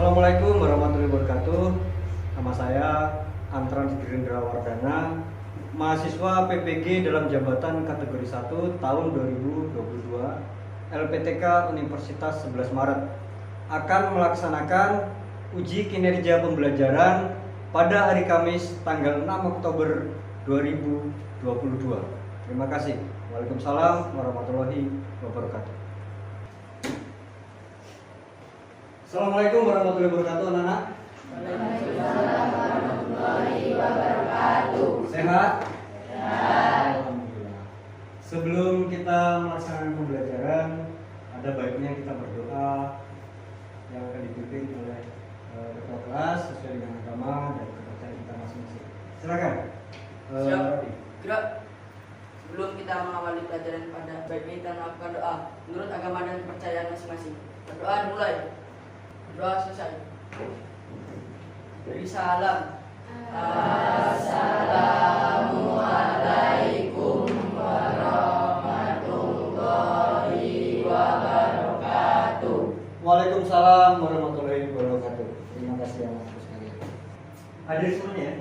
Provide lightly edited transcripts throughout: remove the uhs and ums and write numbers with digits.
Assalamualaikum warahmatullahi wabarakatuh. Nama saya Antran Gerindra Wardana, mahasiswa PPG dalam jabatan kategori 1 tahun 2022 LPTK Universitas 11 Maret akan melaksanakan uji kinerja pembelajaran pada hari Kamis tanggal 6 Oktober 2022. Terima kasih. Waalaikumsalam warahmatullahi wabarakatuh. Assalamualaikum warahmatullahi wabarakatuh, anak-anak. Waalaikumsalam warahmatullahi wabarakatuh. Sehat? Sehat. Alhamdulillah. Sebelum kita melaksanakan pembelajaran, ada baiknya kita berdoa yang akan dipimpin oleh ketua kelas sesuai dengan agama dan kepercayaan kita masing-masing. Silakan. Siap. Gerak. Sebelum kita mengawali pelajaran pada baiknya kita melakukan doa menurut agama dan kepercayaan masing-masing. Berdoa dimulai. Doa selesai. Beri salam. Assalamualaikum warahmatullahi wabarakatuh. Waalaikumsalam warahmatullahi wabarakatuh. Terima kasih ya Mas sekalian. Hadir semuanya ya?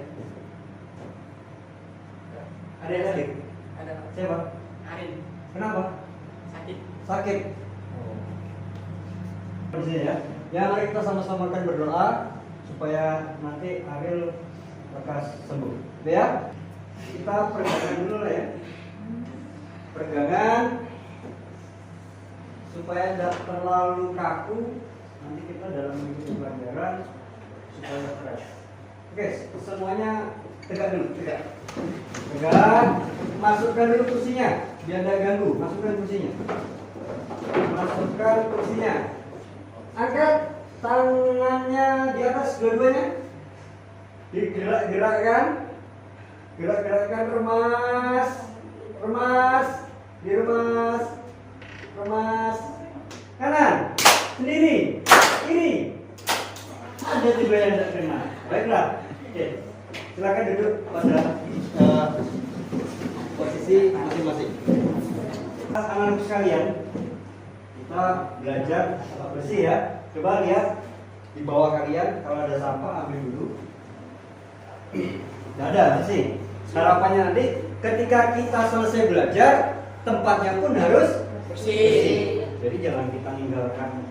Ada yang hadir? Ada. Siapa? Arin. Kenapa? Sakit. Sakit. Di sini ya. Ya, mari kita sama-sama akan berdoa supaya nanti Ariel lekas sembuh. Ya. Kita peregangan dulu lah ya. Peregangan supaya tidak terlalu kaku. Nanti kita dalam mengikuti pelajaran supaya fresh. Oke, semuanya tegak dulu, tegak. Tegak. Masukkan dulu kursinya, biar tidak ganggu. Masukkan kursinya. Masukkan kursinya. Angkat tangannya di atas dua-duanya. Digerak-gerakkan. Gerak-gerakkan, remas. Remas. Diremas. Remas. Kanan. Sendiri. Kiri. Ada juga yang tidak terima. Baiklah. Oke. Silakan duduk pada posisi masing-masing. Anak-anak sekalian, kita belajar sampah bersih ya. Coba lihat di bawah kalian, kalau ada sampah ambil dulu. Tidak ada bersih. Harapannya nanti ketika kita selesai belajar, tempatnya pun harus bersih. Jadi jangan kita ninggalkan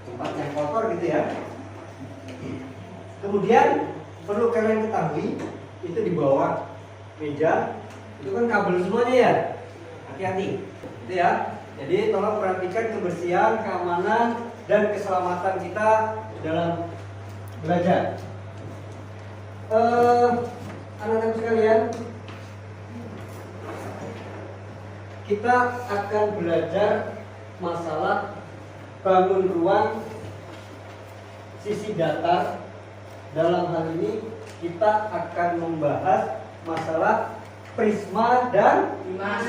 tempat yang kotor gitu ya. Kemudian perlu kalian ketahui, itu di bawah meja itu kan kabel semuanya ya. Hati-hati, gitu ya. Jadi tolong perhatikan kebersihan, keamanan, dan keselamatan kita dalam belajar. Anak-anak sekalian, kita akan belajar masalah bangun ruang sisi datar. Dalam hal ini kita akan membahas masalah prisma dan limas.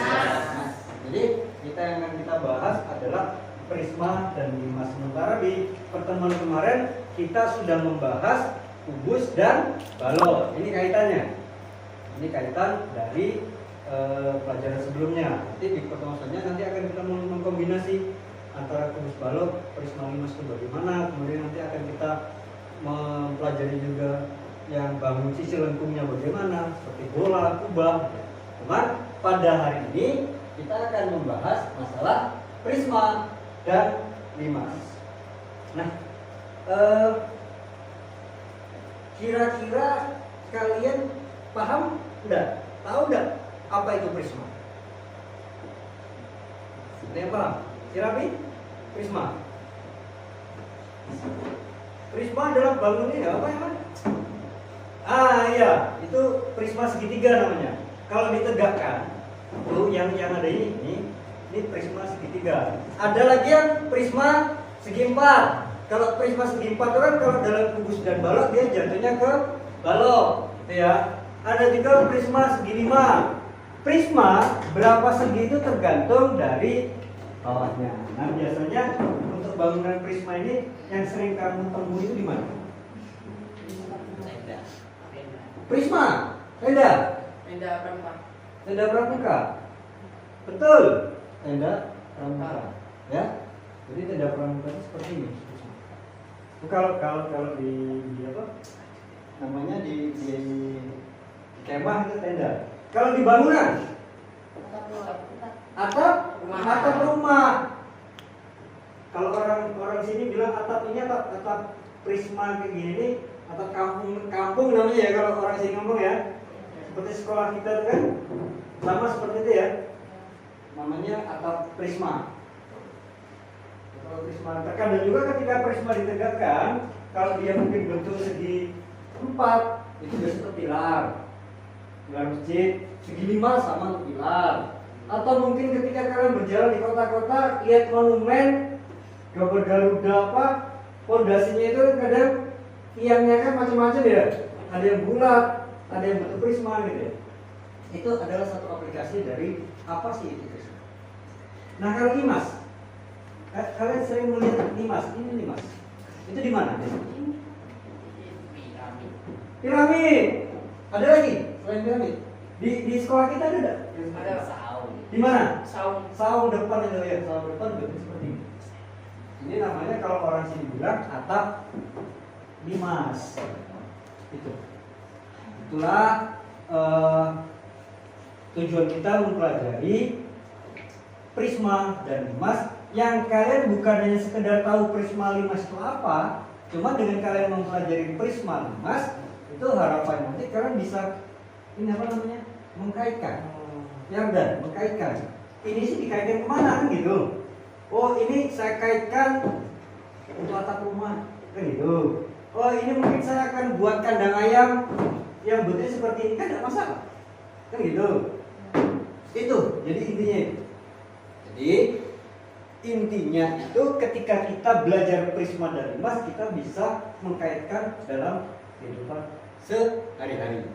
Jadi kita yang akan kita bahas adalah prisma dan limas. Sementara di pertemuan kemarin kita sudah membahas kubus dan balok. Ini kaitannya. Ini kaitan dari pelajaran sebelumnya. Nanti di pertemuan selanjutnya nanti akan kita mengkombinasi antara kubus balok, prisma limas itu bagaimana. Kemudian nanti akan kita mempelajari juga yang bangun sisi lengkungnya bagaimana, seperti bola, kubah. Cuman pada hari ini kita akan membahas masalah prisma dan limas. Nah, kira-kira kalian paham enggak? Tahu enggak apa itu prisma? Ada yang paham? Kira-kira prisma? Prisma adalah bangunnya apa ya, Mas? Iya, itu prisma segitiga namanya. Kalau ditegakkan, tuh yang ada ini prisma segitiga. Ada lagi yang prisma segi empat. Kalau prisma segi empat itu kan kalau dalam kubus dan balok dia jatuhnya ke balok, gitu ya. Ada juga prisma segi lima. Prisma berapa segi itu tergantung dari bawahnya. Nah, biasanya untuk bangunan prisma ini yang sering kamu temui itu di mana? Prisma, tenda. Tenda pramuka. Tenda pramuka. Betul. Tenda pramuka. Ya. Jadi tenda pramuka itu seperti ini. Kalau di apa namanya di kemah itu tenda. Kalau di bangunan atap rumah. Kalau orang sini bilang atap ini atap prisma kayak gini nih, atap kampung namanya ya kalau orang sini ngomong ya. Seperti sekolah kita itu kan sama seperti itu ya. Namanya atap prisma. Terkadang juga ketika prisma ditegakkan, kalau dia mungkin bentuk segi 4, itu biasanya pilar masjid, segi 5 sama untuk pilar. Atau mungkin ketika kalian berjalan di kota-kota, lihat monumen, gambar Garuda apa, pondasinya itu kadang tiangnya kan macam-macam ya. Ada yang bulat, ada yang bentuk prisma gitu ya. Itu adalah satu aplikasi dari apa sih itu prisma. Nah kalau limas, kalian sering melihat limas, ini limas. Itu di mana? Piramid. Ada lagi selain piramid? Di sekolah kita ada enggak? Ada saung. Di mana? Saung depan itu ya. Saung depan bentuk seperti ini. Ini namanya kalau orang sini bilang atap limas. Itu. Itulah tujuan kita mempelajari prisma dan limas. Yang kalian bukan hanya sekedar tahu prisma limas itu apa, cuma dengan kalian mempelajari prisma limas itu harapan nanti kalian bisa ini apa namanya mengkaitkan, ya dan mengkaitkan. Ini sih dikaitkan kemana kan gitu? Oh ini saya kaitkan untuk atap rumah kan gitu. Oh ini mungkin saya akan buat kandang ayam yang bentuknya seperti ini kan tidak masalah kan gitu. Itu jadi intinya itu. Jadi intinya itu ketika kita belajar prisma dan limas kita bisa mengkaitkan dalam kehidupan sehari-hari.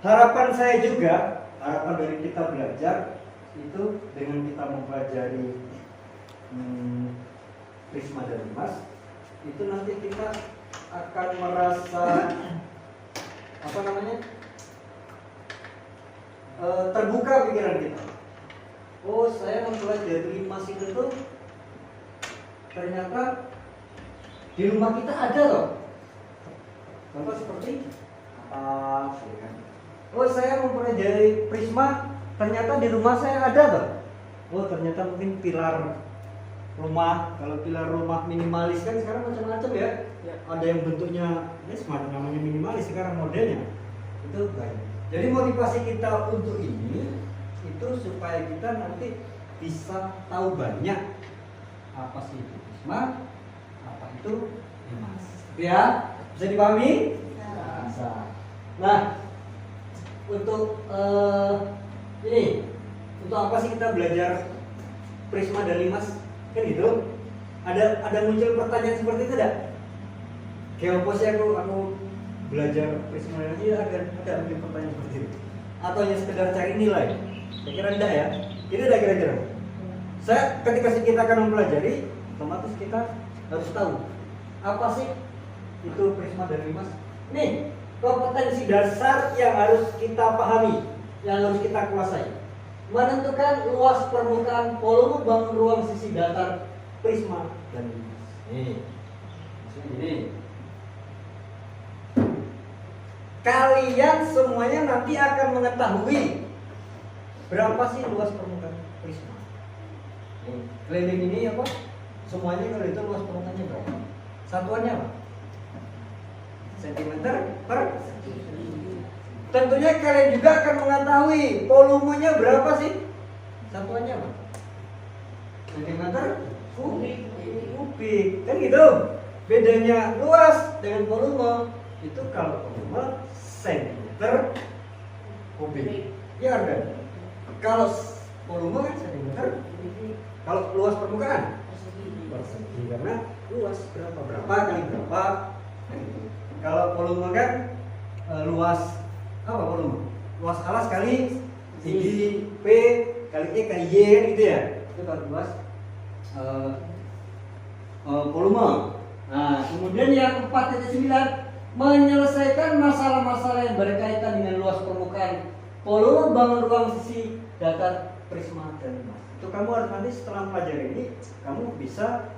Harapan saya juga, harapan dari kita belajar itu dengan kita mempelajari prisma dan limas itu nanti kita akan merasa apa namanya terbuka pikiran kita. Oh saya mempelajari limas itu tuh ternyata di rumah kita ada loh. Contoh seperti apa? Oh saya mempelajari prisma ternyata di rumah saya ada loh. Oh ternyata mungkin pilar rumah. Kalau pilar rumah minimalis kan sekarang macam-macam ya. Ada yang bentuknya smart namanya minimalis sekarang modelnya. Itu banyak. Jadi motivasi kita untuk ini itu supaya kita nanti bisa tahu banyak apa sih itu prisma, apa itu limas. Ya, bisa dipahami? Bisa. Nah, untuk ini, untuk apa sih kita belajar prisma dan limas? Kan gitu. Ada muncul pertanyaan seperti itu tidak? Kayak apa sih aku belajar prisma dan limas? Ada mungkin pertanyaan seperti itu. Atau hanya sekedar cari nilai? Saya kira tidak ya. Ini ada kira-kira. Saya ketika kita akan mempelajari, otomatis kita harus tahu apa sih itu prisma dan limas. Nih, kompetensi dasar yang harus kita pahami, yang harus kita kuasai. Menentukan luas permukaan volume bangun ruang sisi datar prisma dan limas. Nih, maksudnya ini. Kalian semuanya nanti akan mengetahui berapa sih luas permukaan prisma. Keliling ini apa? Semuanya kalau itu luas permukaannya berapa? Satuannya apa? Sentimeter per. Tentunya kalian juga akan mengetahui volumenya berapa sih? Satuannya apa? Sentimeter kubik. Kan gitu. Bedanya luas dengan volume itu kalau volume sentimeter kubik. Ya kan? Kalau volume kan sentimeter, kalau luas permukaan persegi karena luas berapa kali berapa. Kalau volume kan luas apa volume? Luas alas kali segi P kali E kali Y kan gitu ya. Itu kalau luas volume. Nah kemudian yang 4.9 menyelesaikan masalah-masalah yang berkaitan dengan luas permukaan volume bangun ruang sisi datar prisma dan limas. Itu kamu harus nanti setelah pelajari ini kamu bisa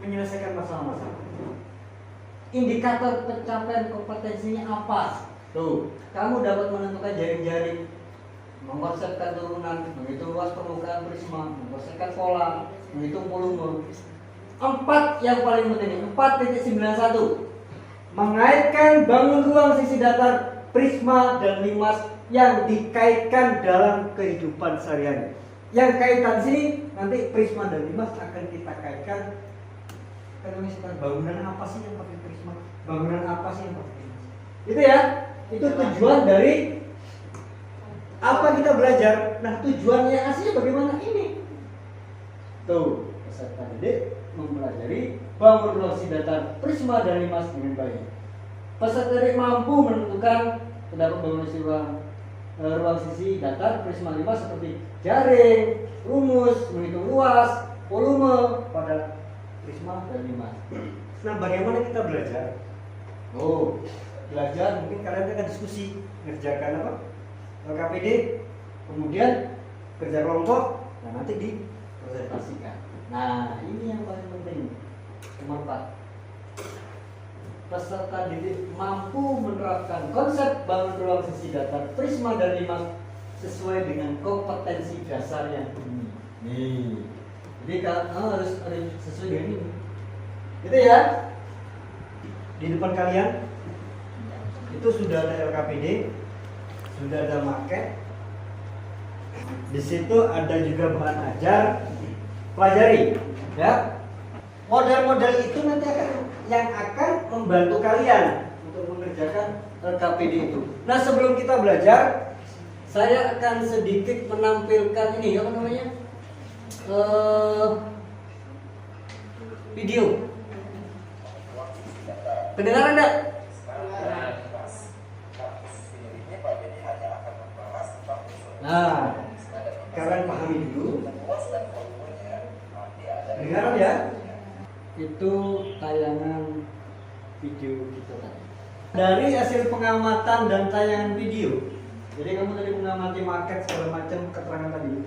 menyelesaikan masalah-masalah. Indikator pencapaian kompetensinya apa? Tuh, kamu dapat menentukan jaring-jaring, mengkonsepkan turunan, menghitung luas permukaan prisma, mengkonsepkan pola, menghitung volume. 4 yang paling penting, 4.91, mengaitkan bangun ruang sisi datar prisma dan limas yang dikaitkan dalam kehidupan sehari-hari. Yang kaitan sini nanti prisma dan limas akan kita kaitkan. Karena misalkan bangunan apa sih yang pakai prisma? Bangunan apa sih yang pakai limas? Itu ya. Itu tujuan dari apa kita belajar. Nah, tujuannya aslinya bagaimana ini? Tuh, peserta didik mempelajari bangun ruang sisi datar prisma dan limas dengan baik. Peserta didik mampu menentukan terdapat bangunan ruang sisi datar prisma limas seperti jaring, rumus, menghitung luas, volume pada prisma dan limas. Nah, bagaimana kita belajar? Oh, belajar mungkin kalian akan diskusi, ngerjakan apa? LKPD, kemudian kerja kelompok, nah nanti dipresentasikan. Nah, ini yang paling penting. Nomor 4. Peserta didik mampu menerapkan konsep bangun ruang sisi datar prisma dan limas sesuai dengan kompetensi dasarnya. Nih, jadi harus sesuai dengan ini. Gitu ya. Di depan kalian itu sudah ada LKPD, sudah ada maket. Di situ ada juga bahan ajar, pelajari, ya. Model-model itu nanti akan membantu kalian untuk mengerjakan LKPD itu. Nah, sebelum kita belajar, saya akan sedikit menampilkan ini, apa namanya? Video. Kedengaran enggak? Nah, kalian pahami dulu. Kedengaran ya? Itu tayangan video kita tadi. Dari hasil pengamatan dan tayangan video. Jadi kamu tadi mengamati market segala macam keterangan tadi.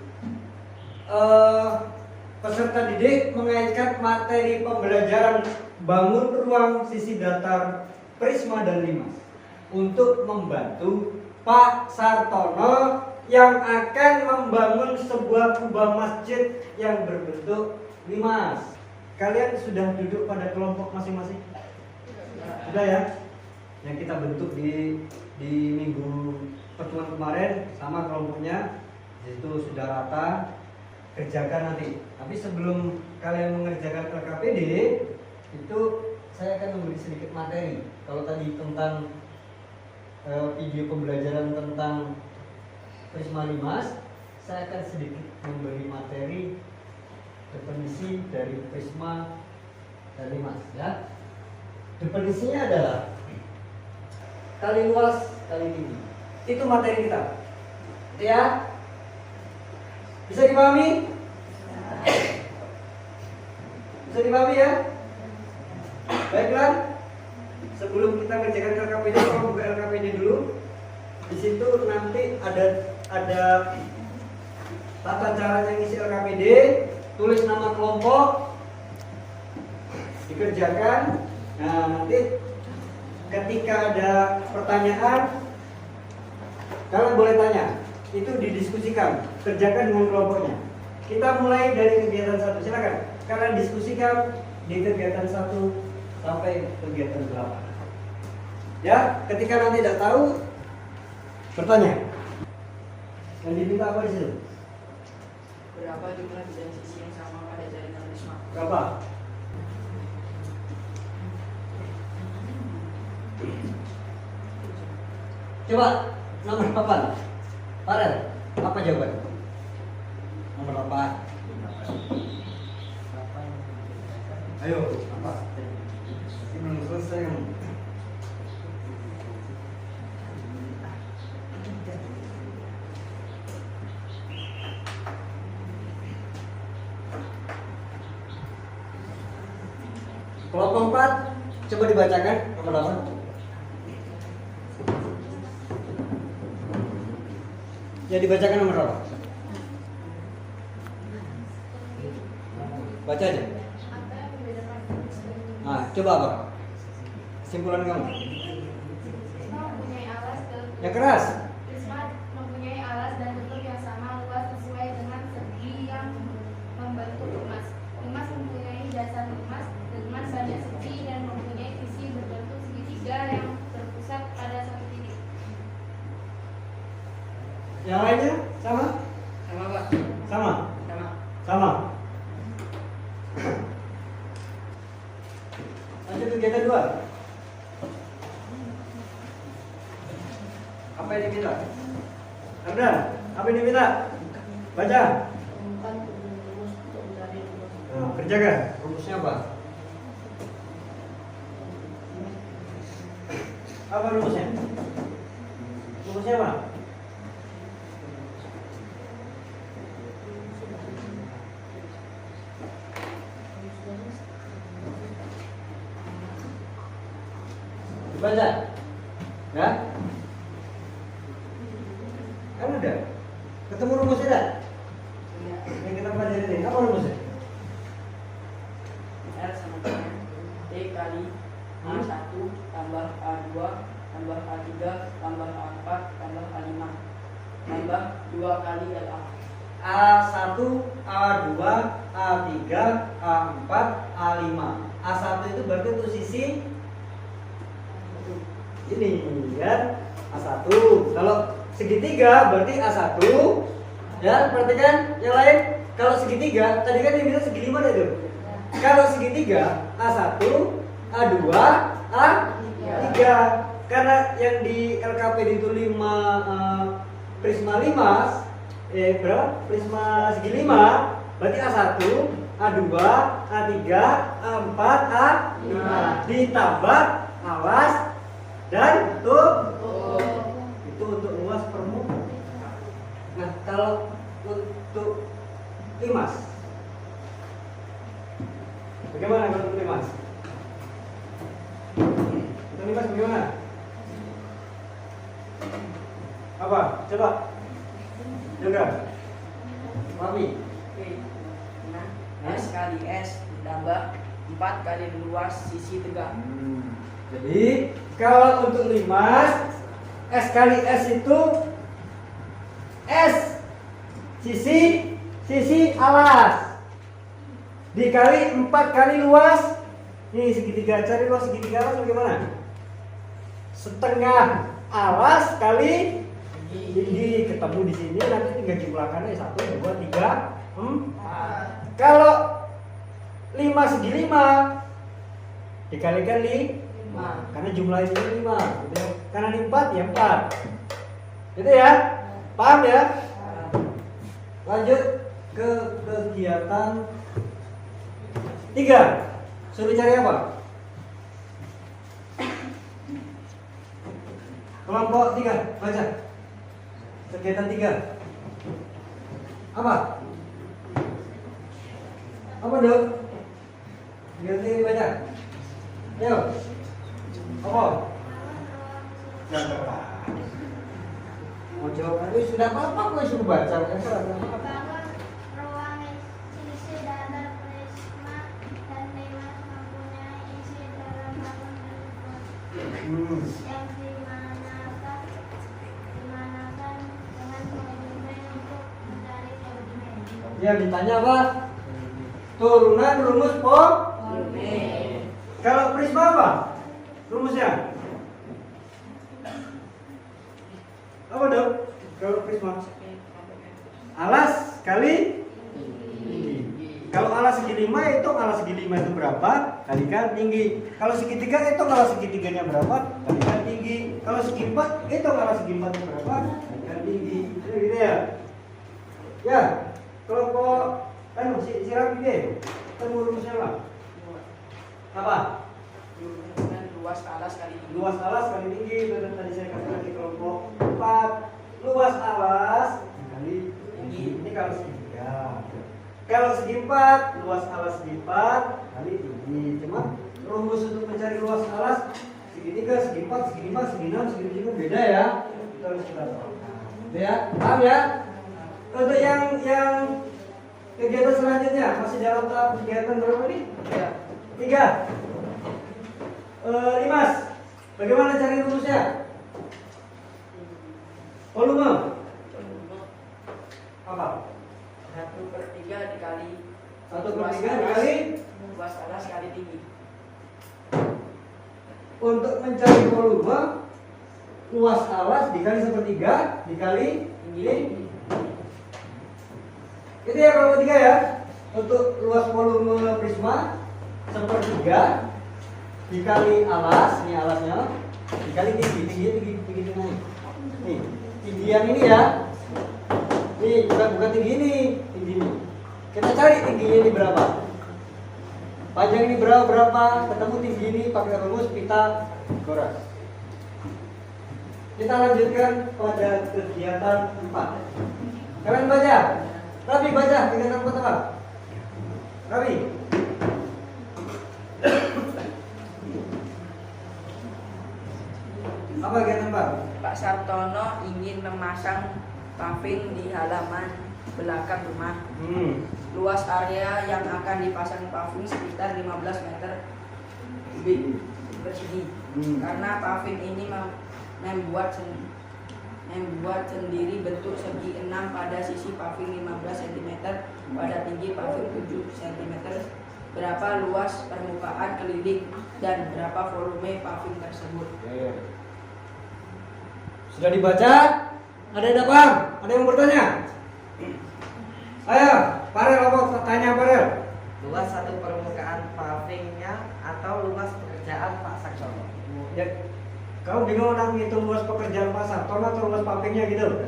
Peserta didik mengaitkan materi pembelajaran bangun ruang sisi datar prisma dan limas untuk membantu Pak Sartono yang akan membangun sebuah kubah masjid yang berbentuk limas. Kalian sudah duduk pada kelompok masing-masing? Sudah ya? Yang kita bentuk di minggu pertemuan kemarin sama kelompoknya. Itu sudah rata. Kerjakan nanti. Tapi sebelum kalian mengerjakan LKPD, itu saya akan memberi sedikit materi. Kalau tadi tentang video pembelajaran tentang prisma limas, saya akan sedikit memberi materi definisi dari prisma dan limas, ya. Definisinya adalah kali luas kali tinggi. Itu materi kita, ya. Bisa dipahami? Bisa dipahami ya? Baiklah. Sebelum kita ngerjakan LKPD, kita buka LKPD dulu. Di situ nanti ada tata caranya ngisi LKPD. Tulis nama kelompok, dikerjakan. Nah, nanti ketika ada pertanyaan, kalian boleh tanya. Itu didiskusikan, kerjakan dengan kelompoknya. Kita mulai dari kegiatan 1. Silakan kalian diskusikan di kegiatan 1 sampai kegiatan 8. Ya, ketika nanti tidak tahu, bertanya. Yang diminta apa di situ? Berapa jumlah desain sisi yang sama pada jaringan prisma? Berapa? Coba nomor 8. Farel, apa jawaban? Nomor 8. Ayo, apa? Ini belum selesai kan? Kelompok 4, coba dibacakan nomor 8. Ya, dibacakan nomor berapa? Baca aja. Coba apa? Kesimpulan kamu. Prisma mempunyai alas dan Yang keras. Prisma mempunyai alas dan bentuk yang sama luas sesuai dengan segi yang membentuk emas. Emas mempunyai dasar emas dengan banyak segi dan mempunyai sisi berbentuk segitiga yang berpusat pada satu titik. Yang lainnya sama? Sama Pak. Sama. Sama. Sama. Lanjut kegiatan 2. Apa yang diminta? Ardan, apa yang diminta? Baca. Nah, kerjakan. Rumusnya apa? Apa rumusnya? Rumusnya apa? Baca. Ya? Kan udah. Ketemu rumusnya dah? Yang kita pelajari ini, apa rumusnya? R sama dengan T kali A1 tambah A2 tambah A3 tambah A4 tambah A5 tambah 2 kali LA. A1, A2, A3, A4, A5. A1 itu berarti untuk sisi ini kan A1. Kalau segitiga berarti A1. Ya, perhatikan yang lain. Kalau segitiga, tadi kan diminta segi 5 itu. Kalau segitiga A1, A2, A3. Karena yang di LKP itu 5 prisma 5 berapa? Prisma segi 5 berarti A1, A2, A3, A4, A5 ditambah alas dan tuh itu untuk luas permukaan. Nah, kalau untuk limas bagaimana kalau untuk limas? Untuk limas bagaimana? Apa? Coba juga Mami. Oke. Nah, S kali S ditambah 4 kali luas sisi tegak. Jadi kalau untuk limas S kali S itu S sisi alas dikali 4 kali luas. Ini segitiga, cari luas segitiga alas bagaimana? Setengah alas kali tinggi, ketemu di sini nanti tinggal jumlahkan aja 1, 2, 3, 4. Kalau 5 segi 5 dikalikan 5 karena jumlah ini 5 gitu ya. Karena ini 4 ya 4 gitu ya, paham ya? Lanjut ke kegiatan 3. Suruh cari apa? Kelompok 3, baca kegiatan 3 apa? Apa dok? Kegiatan ini baca. Ayo. Apa? Mau jawab ini sudah apa kok suruh baca? Bangun ruang isi dalam prisma dan limas mempunyai isi dalam bangun yang dimanakan dengan menggunakan untuk mencari elemen. Ya ditanya apa? Turunan rumus Kalau prisma apa? Rumusnya? Apa dok? Kalau prisma alas kali tinggi. Kalau alas segi 5 itu alas segi 5 itu berapa? Kalikan tinggi. Kalau segitiga itu alas segitiganya berapa? Kalikan tinggi. Kalau segi 4 itu alas segi 4 itu berapa? Kalikan tinggi. Gitu ya. Ya, kelompok kan siram ide. Ketemu rumusnya apa? Apa? Luas alas kali tinggi. Luas alas kali tinggi. Dan tadi saya katakan di kelompok 4. Luas alas kali tinggi. Ini kalau segitiga. Kalau segi 4, luas alas segi 4 kali tinggi. Cuma rumus untuk mencari luas alas segitiga, segi 4, segi 5, segi 6, segi 7 beda ya. Itu harus kita tahu. Gitu ya. Paham ya? Untuk yang kegiatan selanjutnya masih dalam tahap kegiatan berapa nih? 3. Limas, bagaimana cari rumusnya? Volume apa? 1/3 dikali 1/3 dikali. luas alas kali tinggi. Untuk mencari volume, luas alas dikali 1/3 dikali tinggi. Itu ya kalau tiga ya. Untuk luas volume prisma 1/3 dikali alas, ini alasnya, dikali tinggi naik. Nih, tinggian ini ya. Nih, bukan tinggi ini, tinggi ini. Kita cari tingginya ini berapa. Panjang ini berapa, ketemu tinggi ini pakai rumus Pythagoras. Kita lanjutkan pada kegiatan 4. Kalian baca. Rabi baca kegiatan 4 apa? Rabi. Apa kegiatan 4? Pak Sartono ingin memasang paving di halaman belakang rumah. Luas area yang akan dipasang paving sekitar 15 meter kubik persegi. Karena paving ini membuat sendiri bentuk segi 6 pada sisi paving 15 cm pada tinggi paving 7 cm. Berapa luas permukaan keliling dan berapa volume paving tersebut? Sudah dibaca? Ada yang paham? Ada yang bertanya? Ayo, Farel, apa tanya Farel? Luas satu permukaan pavingnya atau luas pekerjaan Pak Sartono? Ya, kamu bingung nak ngitung luas pekerjaan Pak Sartono atau luas pavingnya gitu?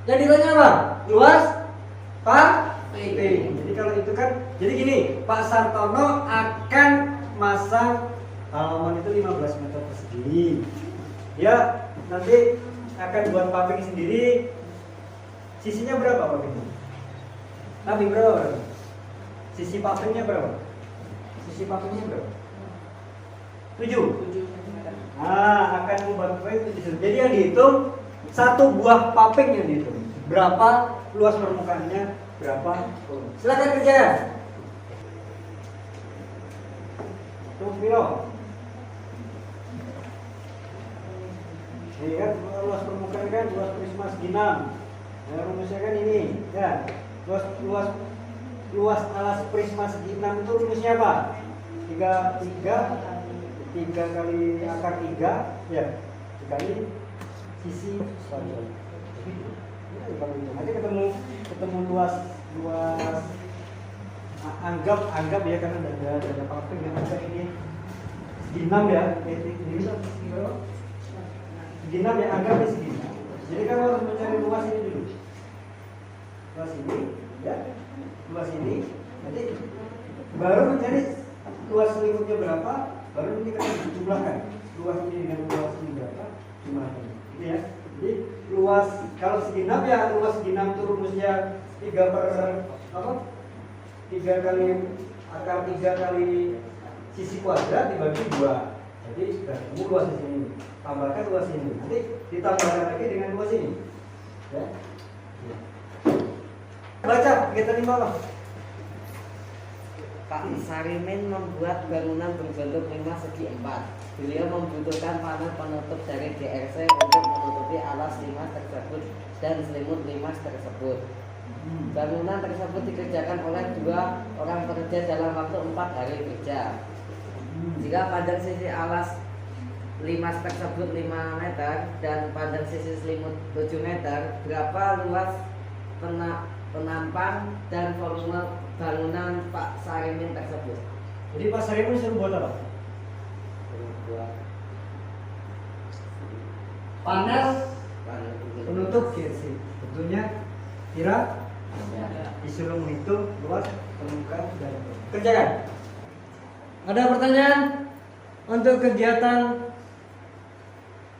Yang ditanya apa? Luas paving. Jadi kalau itu kan, jadi gini, Pak Sartono akan masang halaman itu 15 meter persegi. Ya, nanti akan buat paving sendiri. Sisinya berapa pavingnya? Tapi berapa? Sisi pavingnya berapa? Sisi pavingnya berapa? 7 cm. Akan membuat paving 7. Jadi yang dihitung satu buah paving yang dihitung. Berapa luas permukaannya? Berapa? Silakan kerja. Tuh Milo. Ini kan luas permukaan kan luas prisma segi 6. Nah, rumusnya kan ini ya. Luas alas prisma segi 6 itu rumusnya apa? 3 kali akar 3 ya. Dikali sisi nanti ketemu luas anggap ya karena ada paving yang ada ini segi 6 ya. Segi 6 ya, anggap ini segi 6. Jadi kamu harus mencari luas ini dulu. Luas ini ya. Luas ini nanti baru mencari luas selimutnya berapa, baru nanti kita jumlahkan luas ini dengan luas ini berapa, jumlahkan. Ini ya. Jadi luas kalau segi 6 ya, luas segi 6 itu rumusnya 3 kali akar 3 kali sisi kuadrat dibagi 2. Jadi ketemu luas di sini. Tambahkan luas ini. Nanti ditambahkan lagi dengan luas ini. Ya. Baca kegiatan 5. Pak Sarimin membuat bangunan berbentuk 5 segi 4. Beliau membutuhkan panel penutup dari GRC untuk menutupi alas limas tersebut dan selimut limas tersebut. Bangunan tersebut dikerjakan oleh 2 orang pekerja dalam waktu 4 hari kerja. Jika panjang sisi alas limas tersebut 5 meter dan panjang sisi selimut 7 meter, berapa luas penampang dan volume bangunan Pak Sarimin tersebut? Jadi Pak Sarimin suruh buat apa? Panel penutup GRC. Tentunya kira disuruh menghitung luas permukaan dan kerjakan. Ada pertanyaan untuk kegiatan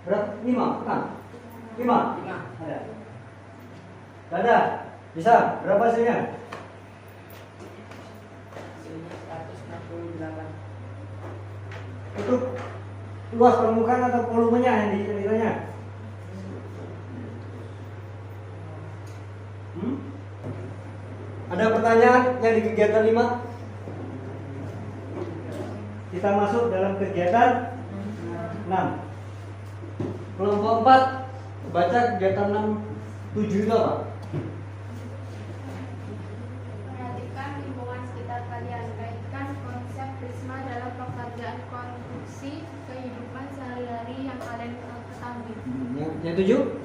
berapa? 5, bukan? 5? 5. Ada? Ada? Bisa? Berapa hasilnya? Hasilnya 168. Itu luas permukaan atau volumenya yang ditanya? Ada pertanyaan yang di kegiatan 5? Kita masuk dalam kegiatan 6. Kelompok 4 baca kegiatan 6 7 itu apa? Perhatikan lingkungan sekitar kalian. Kaitkan konsep prisma dalam pekerjaan konstruksi kehidupan sehari-hari yang kalian ketahui. Yang 7?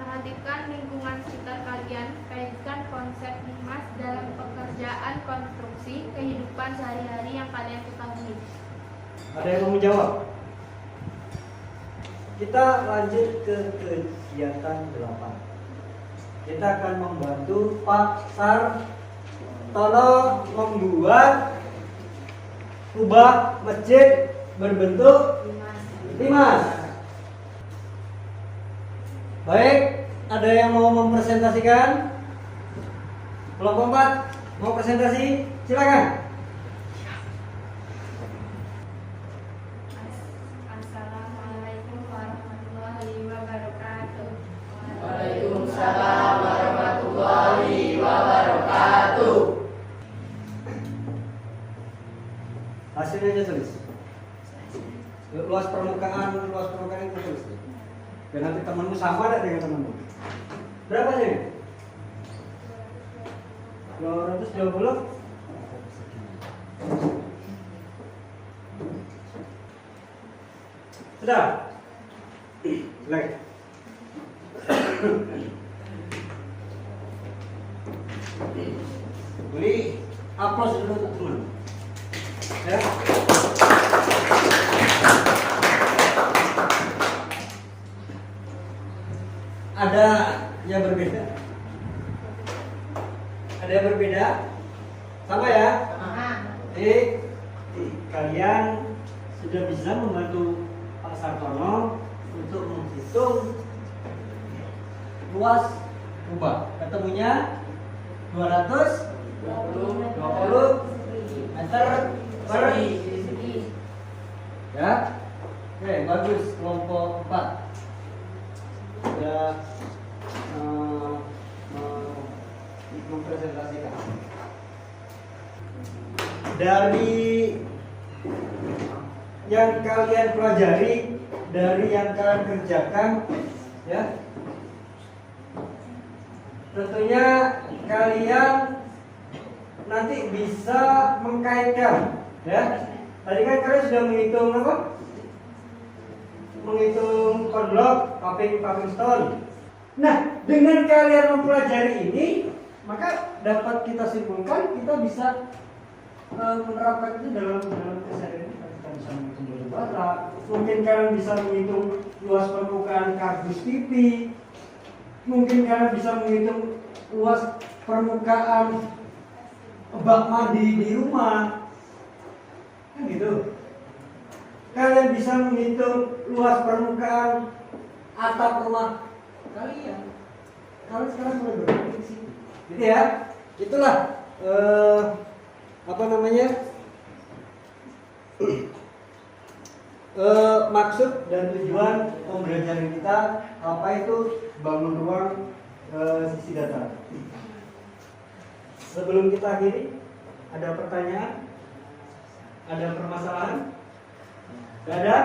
Perhatikan lingkungan sekitar kalian. Kaitkan konsep limas dalam pekerjaan konstruksi kehidupan sehari-hari yang kalian ketahui. Ada yang mau menjawab? Kita lanjut ke kegiatan 8. Kita akan membantu Pak Sartono membuat kubah masjid berbentuk limas. Baik, ada yang mau mempresentasikan? Kelompok 4 mau presentasi? Silakan. Assalamualaikum warahmatullahi wabarakatuh. Waalaikumsalam warahmatullahi wabarakatuh. Hasilnya aja tulis. Luas permukaan itu tulis. Dan nanti temanmu sama ada dengan temanmu. Berapa sih? 220. Sudah. Baik. Beri aplaus dulu untuk teman. Ya. Ada yang berbeda? Ada yang berbeda? Sama ya? Jadi kalian sudah bisa membantu Pak Sartono untuk menghitung luas kubah. Ketemunya 220 meter persegi. Ya? Oke, bagus. Kelompok 4 sudah mempresentasikan. Dari yang kalian pelajari, dari yang kalian kerjakan, ya, tentunya kalian nanti bisa mengkaitkan, ya. Tadi kan kalian sudah menghitung apa? Menghitung konblok, paving stone. Nah, dengan kalian mempelajari ini, maka dapat kita simpulkan kita bisa menerapkan itu dalam keseharian kita. Kita bisa menghitung batu bara, mungkin kalian bisa menghitung luas permukaan kardus TV, mungkin kalian bisa menghitung luas permukaan bak mandi di rumah, kan gitu. Kalian bisa menghitung luas permukaan atap rumah kalian. Kalian sekarang mulai berpikir sih, gitu ya. Itulah maksud dan tujuan pembelajaran kita, apa itu bangun ruang sisi data. Sebelum kita akhiri, ada pertanyaan? Ada permasalahan? Gak ada?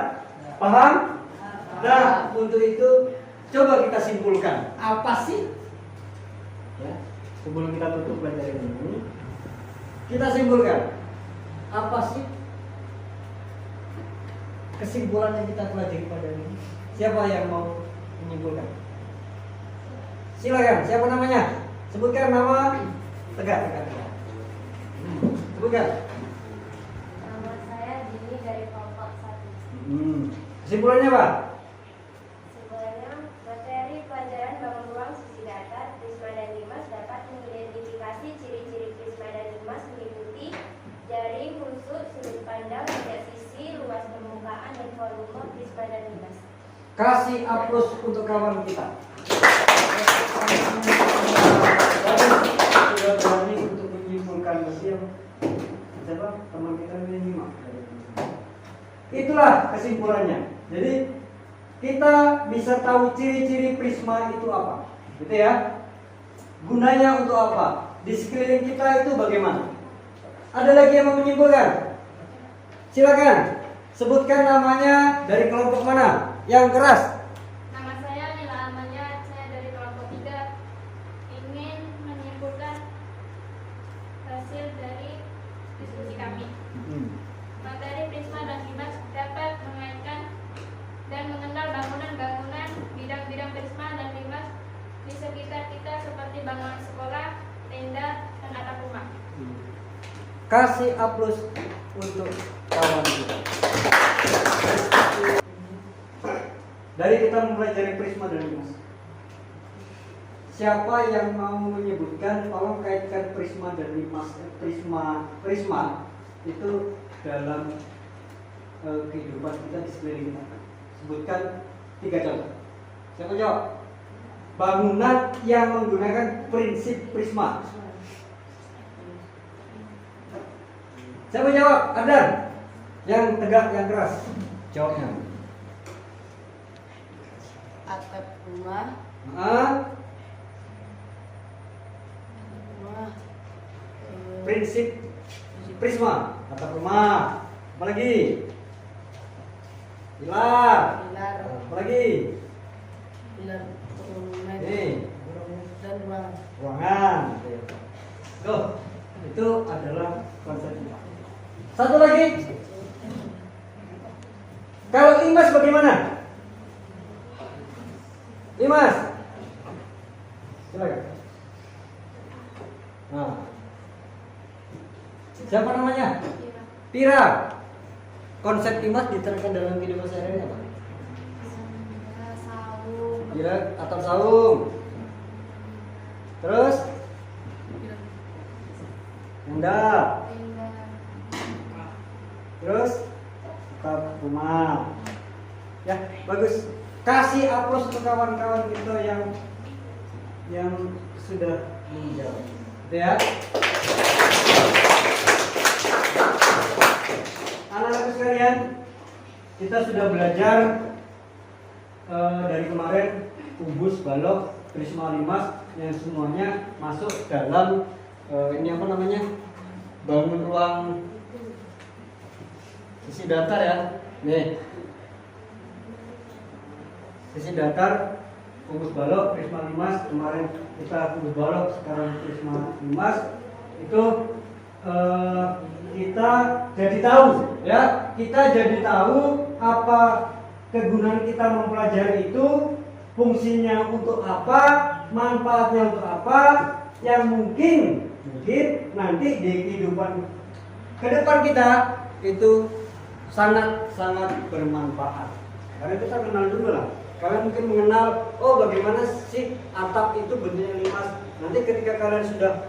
Paham? Nah, untuk itu coba kita simpulkan apa sih? Ya, sebelum kita tutup pelajaran ini, kita simpulkan apa sih kesimpulan yang kita pelajari pada ini. Siapa yang mau menyimpulkan? Silakan. Siapa namanya? Sebutkan nama. Tegak. Sebutkan. Nama saya Dini dari kelompok 1. Kesimpulannya apa? Sebenarnya materi pelajaran bangun ruang sisi data, prisma dan limas dapat mengidentifikasi ciri-ciri prisma dan limas meliputi jaring, rusuk, sudut pandang, banyak sisi, luas permukaan, dan volume prisma dan limas. Kasih aplaus untuk kawan kita. Sudah berani untuk menyimpulkan yang siapa teman kita ini nyimak. Itulah kesimpulannya. Jadi kita bisa tahu ciri-ciri prisma itu apa, gitu ya. Gunanya untuk apa? Di sekeliling kita itu bagaimana? Ada lagi yang mau menyimpulkan? Silakan sebutkan namanya, dari kelompok mana yang keras. Nama saya Nila Amanya, saya dari kelompok 3, ingin menyimpulkan hasil dari diskusi kami. Materi prisma dan limas dapat mengaitkan dan mengenal bangunan-bangunan, bidang-bidang prisma dan limas di sekitar kita seperti bangunan sekolah, tenda, dan atap rumah. Kasih A+ untuk kawan kita. Dari kita mempelajari prisma dan limas. Siapa yang mau menyebutkan, tolong kaitkan prisma dan limas. Prisma itu dalam kehidupan kita di sekeliling kita. Sebutkan 3 contoh. Siapa jawab? Bangunan yang menggunakan prinsip prisma. Siapa jawab? Ardan. Yang tegak, yang keras. Jawabnya. Atap rumah. Prinsip prisma. Atap rumah. Apa lagi? Pilar. Pilar. Apa lagi? Pilar monumen Nih, dan ruang. ruangan. Tuh, itu adalah konsepnya. Satu lagi. Kalau limas bagaimana? Limas. Silakan. Nah. Siapa namanya? Pira. Konsep limas diterangkan dalam kehidupan sehari-hari apa? Saung, Pira atau saung. Terus tenda. tenda, Terus atap rumah. Ya, bagus. Kasih aplaus untuk kawan-kawan kita yang sudah menjawab. Gitu ya. Anak-anak sekalian, kita sudah belajar dari kemarin kubus, balok, prisma, limas yang semuanya masuk dalam ini apa namanya? Bangun ruang sisi datar ya. Nih. Sisi datar, kubus balok, prisma, limas. Kemarin kita kubus balok, sekarang prisma, limas. Itu kita jadi tahu ya, kita jadi tahu apa kegunaan kita mempelajari itu, fungsinya untuk apa, manfaatnya untuk apa, yang mungkin nanti di kehidupan ke depan kita itu sangat bermanfaat. Karena kita kenal dulu lah. Kalian mungkin mengenal, oh bagaimana sih atap itu bentuknya limas. Nanti ketika kalian sudah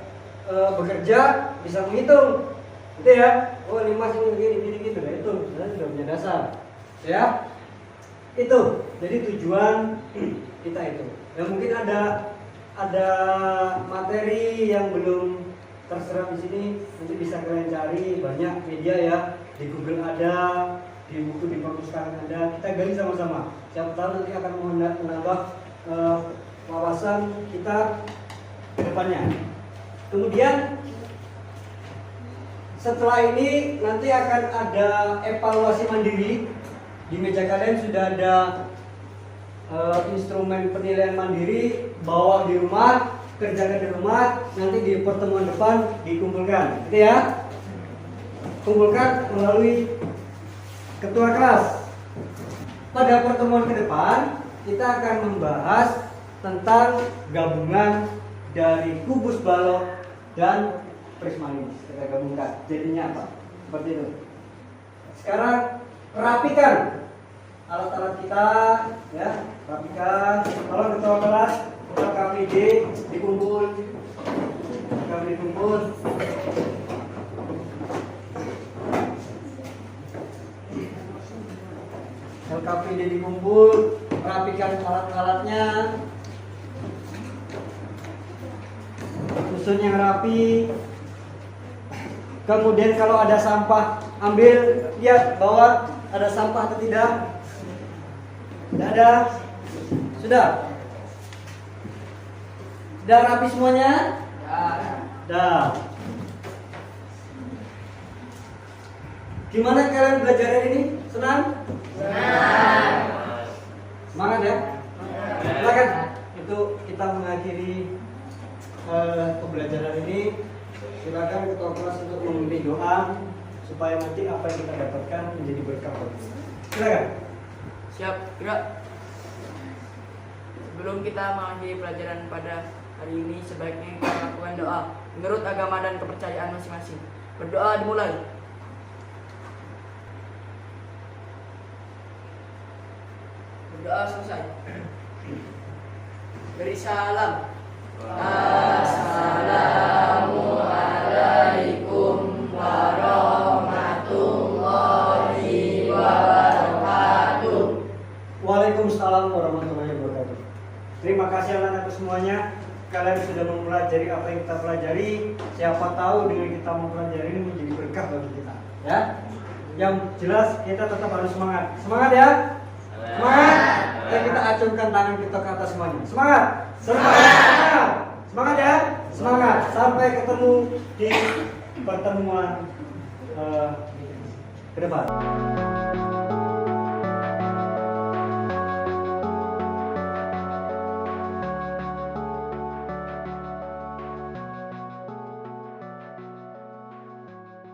bekerja bisa menghitung. Gitu ya, oh limas ini begini gitu ya, itu kalian sudah punya dasar. Ya. Itu. Jadi tujuan kita itu. Ya mungkin ada materi yang belum terserap di sini, nanti bisa kalian cari, banyak media ya, di Google ada, di buku di perpustakaan ada, kita gali sama-sama. Siapa tahu nanti akan menambah wawasan kita ke depannya. Kemudian setelah ini nanti akan ada evaluasi mandiri. Di meja kalian sudah ada instrumen penilaian mandiri, bawa di rumah, kerjakan di rumah, nanti di pertemuan depan dikumpulkan, gitu ya. Kumpulkan melalui ketua kelas. Pada pertemuan ke depan kita akan membahas tentang gabungan dari kubus balok dan prisma limas. Kita gabungkan, jadinya apa? Seperti itu. Sekarang rapikan alat-alat kita, ya, rapikan. Kalau ketua kelas, ketua KPD dikumpul, LKPD dikumpul, rapikan alat-alatnya, susun yang rapi. Kemudian kalau ada sampah, ambil, lihat bahwa ada sampah atau tidak. Tidak ada. Sudah. Sudah rapi semuanya? Sudah. Gimana kalian belajar hari ini? Senang? Senang. Semangat ya? Silakan. Itu kita mengakhiri pembelajaran ini. Silakan ketua kelas untuk memimpin doa supaya nanti apa yang kita dapatkan menjadi berkah bagi kita. Silakan. Siap, gerak. Sebelum kita mengakhiri pelajaran pada hari ini, sebaiknya kita lakukan doa menurut agama dan kepercayaan masing-masing. Berdoa dimulai. Berdoa selesai. Beri salam. Assalamualaikum warahmatullahi wabarakatuh. Waalaikumsalam warahmatullahi wabarakatuh. Terima kasih anak-anakku semuanya. Kalian sudah mempelajari apa yang kita pelajari. Siapa tahu dengan kita mempelajari ini menjadi berkah bagi kita. Ya. Yang jelas kita tetap harus semangat. Semangat ya. Semangat. Dan kita acungkan tangan kita ke atas semuanya. Semangat. Semangat. Semangat ya. Semangat. Sampai ketemu di pertemuan ke depan.